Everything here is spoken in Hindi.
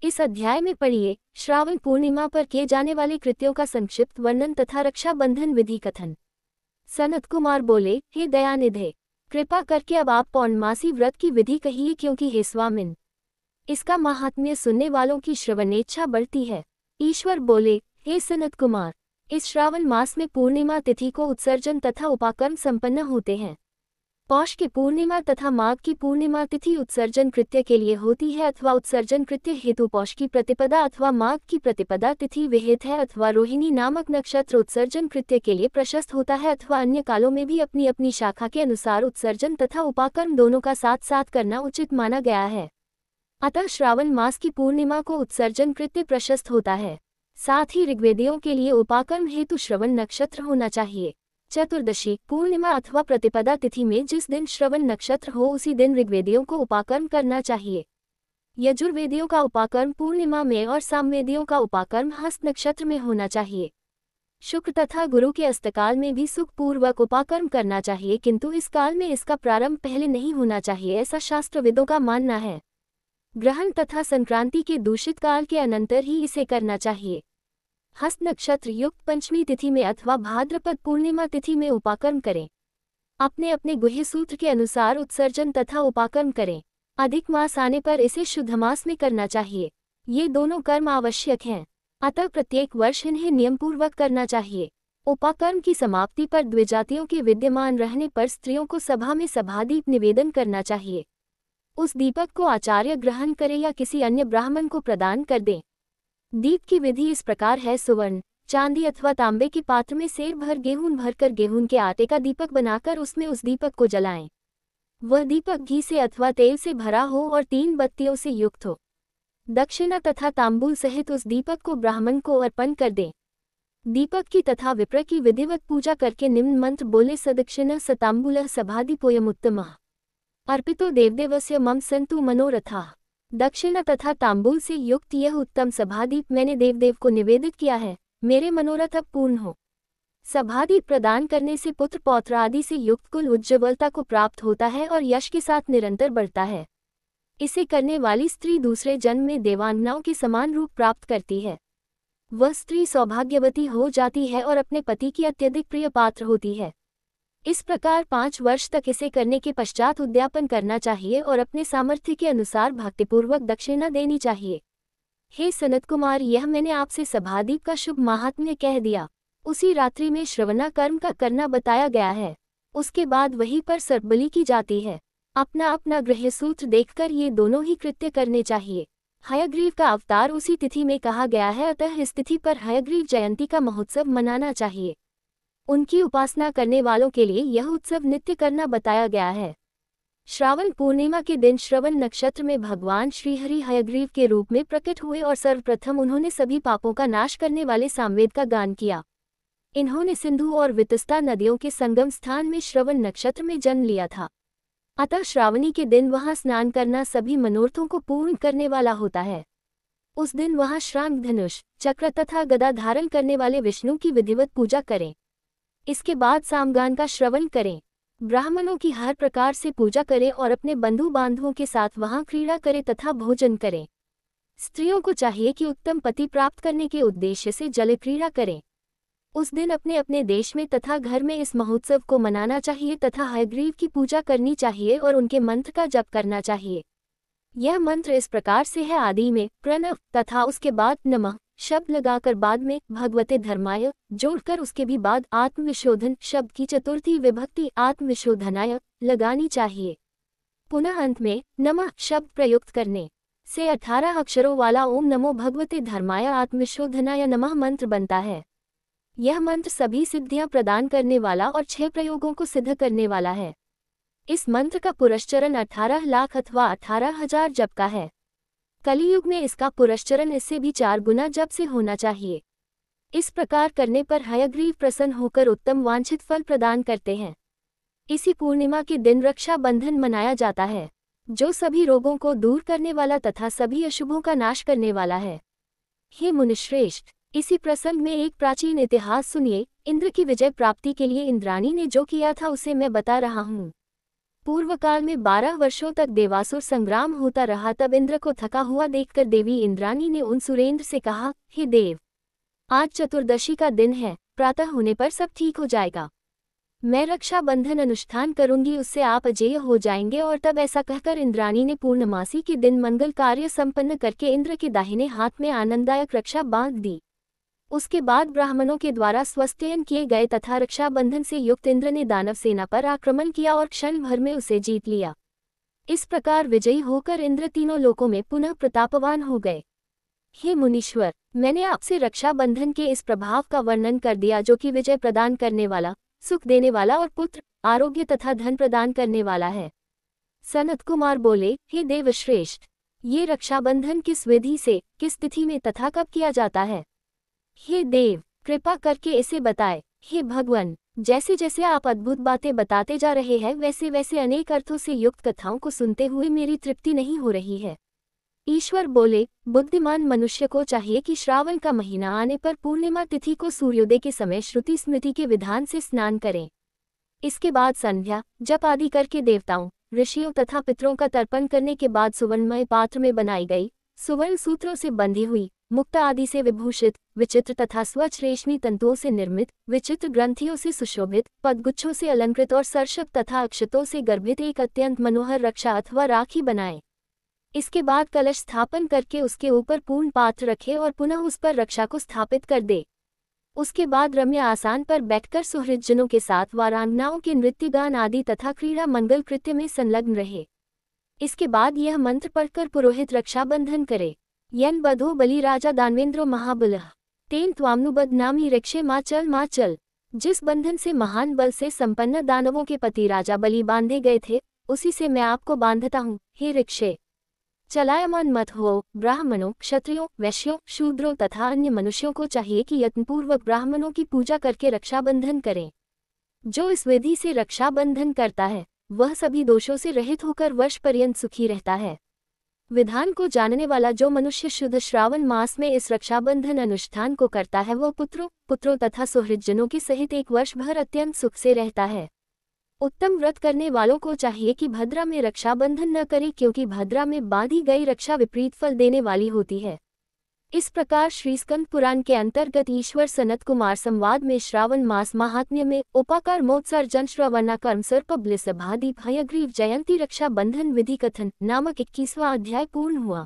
इस अध्याय में पढ़िए श्रावण पूर्णिमा पर किए जाने वाले कृत्यों का संक्षिप्त वर्णन तथा रक्षाबंधन विधि कथन। सनत कुमार बोले, हे दयानिधे, कृपा करके अब आप पौर्णमासी व्रत की विधि कहिए, क्योंकि हे स्वामिन, इसका महात्म्य सुनने वालों की श्रवणेच्छा बढ़ती है। ईश्वर बोले, हे सनत कुमार, इस श्रावण मास में पूर्णिमा तिथि को उत्सर्जन तथा उपाकर्म संपन्न होते हैं। पौष की पूर्णिमा तथा माघ की पूर्णिमा तिथि उत्सर्जन कृत्य के लिए होती है अथवा उत्सर्जन कृत्य हेतु पौष की प्रतिपदा अथवा माघ की प्रतिपदा तिथि विहित है अथवा रोहिणी नामक नक्षत्र उत्सर्जन कृत्य के लिए प्रशस्त होता है अथवा अन्य कालों में भी अपनी अपनी शाखा के अनुसार उत्सर्जन तथा उपाकर्म दोनों का साथ साथ करना उचित माना गया है। अतः श्रावण मास की पूर्णिमा को उत्सर्जन कृत्य प्रशस्त होता है। साथ ही ऋग्वेदियों के लिए उपाकर्म हेतु श्रवण नक्षत्र होना चाहिए। चतुर्दशी पूर्णिमा अथवा प्रतिपदा तिथि में जिस दिन श्रवण नक्षत्र हो उसी दिन ऋग्वेदियों को उपाकर्म करना चाहिए। यजुर्वेदियों का उपाकर्म पूर्णिमा में और सामवेदियों का उपाकर्म हस्त नक्षत्र में होना चाहिए। शुक्र तथा गुरु के अस्तकाल में भी सुखपूर्वक उपाकर्म करना चाहिए, किंतु इस काल में इसका प्रारंभ पहले नहीं होना चाहिए, ऐसा शास्त्रविदों का मानना है। ग्रहण तथा संक्रांति के दूषित काल के अनंतर ही इसे करना चाहिए। हस्त नक्षत्र युक्त पंचमी तिथि में अथवा भाद्रपद पूर्णिमा तिथि में उपाकर्म करें। अपने अपने गुह्य सूत्र के अनुसार उत्सर्जन तथा उपाकर्म करें। अधिक मास आने पर इसे शुद्ध मास में करना चाहिए। ये दोनों कर्म आवश्यक हैं, अतः प्रत्येक वर्ष इन्हें नियमपूर्वक करना चाहिए। उपाकर्म की समाप्ति पर द्विजातियों के विद्यमान रहने पर स्त्रियों को सभा में सभादीप निवेदन करना चाहिए। उस दीपक को आचार्य ग्रहण करे या किसी अन्य ब्राह्मण को प्रदान कर दें। दीप की विधि इस प्रकार है। सुवर्ण, चांदी अथवा तांबे के पात्र में सेर भर गेहूं भरकर गेहूं के आटे का दीपक बनाकर उसमें उस दीपक को जलाएं। वह दीपक घी से अथवा तेल से भरा हो और 3 बत्तियों से युक्त हो। दक्षिणा तथा तांबूल सहित उस दीपक को ब्राह्मण को अर्पण कर दें। दीपक की तथा विप्र की विधिवत पूजा करके निम्न मंत्र बोले, सदक्षिण सतांबूल सभादीपोयमुत्तमः अर्पितो देवदेवस्य मम सन्तु मनोरथाः। दक्षिणा तथा तांबूल से युक्त यह उत्तम सभादीप मैंने देवदेव को निवेदित किया है, मेरे मनोरथ अब पूर्ण हो। सभादीप प्रदान करने से पुत्र पौत्र आदि से युक्त कुल उज्ज्वलता को प्राप्त होता है और यश के साथ निरंतर बढ़ता है। इसे करने वाली स्त्री दूसरे जन्म में देवांगनाओं के समान रूप प्राप्त करती है। वह स्त्री सौभाग्यवती हो जाती है और अपने पति की अत्यधिक प्रिय पात्र होती है। इस प्रकार 5 वर्ष तक इसे करने के पश्चात उद्यापन करना चाहिए और अपने सामर्थ्य के अनुसार भक्तिपूर्वक दक्षिणा देनी चाहिए। हे सनत कुमार, यह मैंने आपसे सभादीप का शुभ महात्म्य कह दिया। उसी रात्रि में श्रवणा कर्म का करना बताया गया है। उसके बाद वहीं पर सर्पबलि की जाती है। अपना अपना गृह्य सूत्र देखकर ये दोनों ही कृत्य करने चाहिए। हयग्रीव का अवतार उसी तिथि में कहा गया है, अतः इस तिथि पर हयग्रीव जयंती का महोत्सव मनाना चाहिए। उनकी उपासना करने वालों के लिए यह उत्सव नित्य करना बताया गया है। श्रावण पूर्णिमा के दिन श्रवण नक्षत्र में भगवान श्रीहरि हयग्रीव के रूप में प्रकट हुए और सर्वप्रथम उन्होंने सभी पापों का नाश करने वाले सामवेद का गान किया। इन्होंने सिंधु और वितस्ता नदियों के संगम स्थान में श्रवण नक्षत्र में जन्म लिया था। अतः श्रावणी के दिन वहां स्नान करना सभी मनोरथों को पूर्ण करने वाला होता है। उस दिन वहां श्रांग, धनुष, चक्र तथा गदा धारण करने वाले विष्णु की विधिवत पूजा करें। इसके बाद सामगान का श्रवण करें। ब्राह्मणों की हर प्रकार से पूजा करें और अपने बंधु बांधवों के साथ वहां क्रीड़ा करें तथा भोजन करें। स्त्रियों को चाहिए कि उत्तम पति प्राप्त करने के उद्देश्य से जल क्रीड़ा करें। उस दिन अपने अपने देश में तथा घर में इस महोत्सव को मनाना चाहिए तथा हयग्रीव की पूजा करनी चाहिए और उनके मंत्र का जप करना चाहिए। यह मंत्र इस प्रकार से है, आदि में प्रणव तथा उसके बाद नमः शब्द लगाकर बाद में भगवते धर्माय जोड़कर उसके भी बाद आत्मविशोधन शब्द की चतुर्थी विभक्ति आत्मविशोधनाय लगानी चाहिए। पुनः अंत में नमः शब्द प्रयुक्त करने से 18 अक्षरों वाला ओम नमो भगवते धर्माय आत्मविशोधनाय नमः मंत्र बनता है। यह मंत्र सभी सिद्धियां प्रदान करने वाला और 6 प्रयोगों को सिद्ध करने वाला है। इस मंत्र का पुरस्चरण 18 लाख अथवा 18,000 जप का है। कलियुग में इसका पुरस्चरण इससे भी 4 गुना जप से होना चाहिए। इस प्रकार करने पर हयग्रीव प्रसन्न होकर उत्तम वांछित फल प्रदान करते हैं। इसी पूर्णिमा के दिन रक्षाबंधन मनाया जाता है, जो सभी रोगों को दूर करने वाला तथा सभी अशुभों का नाश करने वाला है। हे मुनिश्रेष्ठ, इसी प्रसंग में एक प्राचीन इतिहास सुनिए। इंद्र की विजय प्राप्ति के लिए इंद्राणी ने जो किया था उसे मैं बता रहा हूँ। पूर्व काल में 12 वर्षों तक देवासुर संग्राम होता रहा। तब इंद्र को थका हुआ देखकर देवी इंद्राणी ने उन सुरेंद्र से कहा, हे देव, आज चतुर्दशी का दिन है, प्रातः होने पर सब ठीक हो जाएगा। मैं रक्षाबंधन अनुष्ठान करूंगी, उससे आप अजेय हो जाएंगे। और तब ऐसा कहकर इंद्राणी ने पूर्णमासी के दिन मंगल कार्य संपन्न करके इंद्र के दाहिने हाथ में आनंददायक रक्षा बांध दी। उसके बाद ब्राह्मणों के द्वारा स्वस्त्ययन किए गए तथा रक्षाबंधन से युक्त इंद्र ने दानव सेना पर आक्रमण किया और क्षण भर में उसे जीत लिया। इस प्रकार विजयी होकर इंद्र तीनों लोकों में पुनः प्रतापवान हो गए। हे मुनीश्वर, मैंने आपसे रक्षाबंधन के इस प्रभाव का वर्णन कर दिया जो कि विजय प्रदान करने वाला, सुख देने वाला और पुत्र, आरोग्य तथा धन प्रदान करने वाला है। सनत कुमार बोले, हे देवश्रेष्ठ, ये रक्षाबंधन किस विधि से, किस तिथि में तथा कब किया जाता है? हे देव, कृपा करके इसे बताए। हे भगवान, जैसे जैसे आप अद्भुत बातें बताते जा रहे हैं वैसे वैसे अनेक अर्थों से युक्त कथाओं को सुनते हुए मेरी तृप्ति नहीं हो रही है। ईश्वर बोले, बुद्धिमान मनुष्य को चाहिए कि श्रावण का महीना आने पर पूर्णिमा तिथि को सूर्योदय के समय श्रुति स्मृति के विधान से स्नान करें। इसके बाद संध्या जप आदि करके देवताओं, ऋषियों तथा पितरों का तर्पण करने के बाद सुवर्णमय पात्र में बनाई गई, सुवर्ण सूत्रों से बंधी हुई, मुक्ता आदि से विभूषित, विचित्र तथा स्वच्छ रेशमी तंतुओं से निर्मित, विचित्र ग्रंथियों से सुशोभित, पदगुच्छों से अलंकृत और सर्षप तथा अक्षतों से गर्भित एक अत्यंत मनोहर रक्षा अथवा राखी बनाए। इसके बाद कलश स्थापन करके उसके ऊपर पूर्ण पात्र रखे और पुनः उस पर रक्षा को स्थापित कर दे। उसके बाद रम्य आसान पर बैठकर सुहृदजनों के साथ वारांगनाओं के नृत्यगान आदि तथा क्रीड़ा मंगल कृत्य में संलग्न रहे। इसके बाद यह मंत्र पढ़कर पुरोहित रक्षाबंधन करे। यन बधो बलि राजा दानवेंद्रो महाबलः तेन त्वामनुबद नामी रक्षे माँ चल। जिस बंधन से महान बल से संपन्न दानवों के पति राजा बलि बांधे गए थे, उसी से मैं आपको बांधता हूँ, हे ऋक्षे। चलायमान मत हो। ब्राह्मणों, क्षत्रियों, वैश्यों, शूद्रों तथा अन्य मनुष्यों को चाहिए कि यत्नपूर्वक ब्राह्मणों की पूजा करके रक्षाबंधन करें। जो इस विधि से रक्षाबंधन करता है वह सभी दोषों से रहित होकर वर्ष पर्यंत सुखी रहता है। विधान को जानने वाला जो मनुष्य शुद्ध श्रावण मास में इस रक्षाबंधन अनुष्ठान को करता है वह पुत्रों तथा सुहृदजनों के सहित एक वर्ष भर अत्यंत सुख से रहता है। उत्तम व्रत करने वालों को चाहिए कि भद्रा में रक्षाबंधन न करें, क्योंकि भद्रा में बांधी गई रक्षा विपरीत फल देने वाली होती है। इस प्रकार श्री स्कंद पुराण के अंतर्गत ईश्वर सनत कुमार संवाद में श्रावण मास महात्म्य में उपाकार मोत्सर्जन श्रवणा कर्म सर्पब्लिसभादि भयग्रीव जयंती रक्षा बंधन विधि कथन नामक 21वां अध्याय पूर्ण हुआ।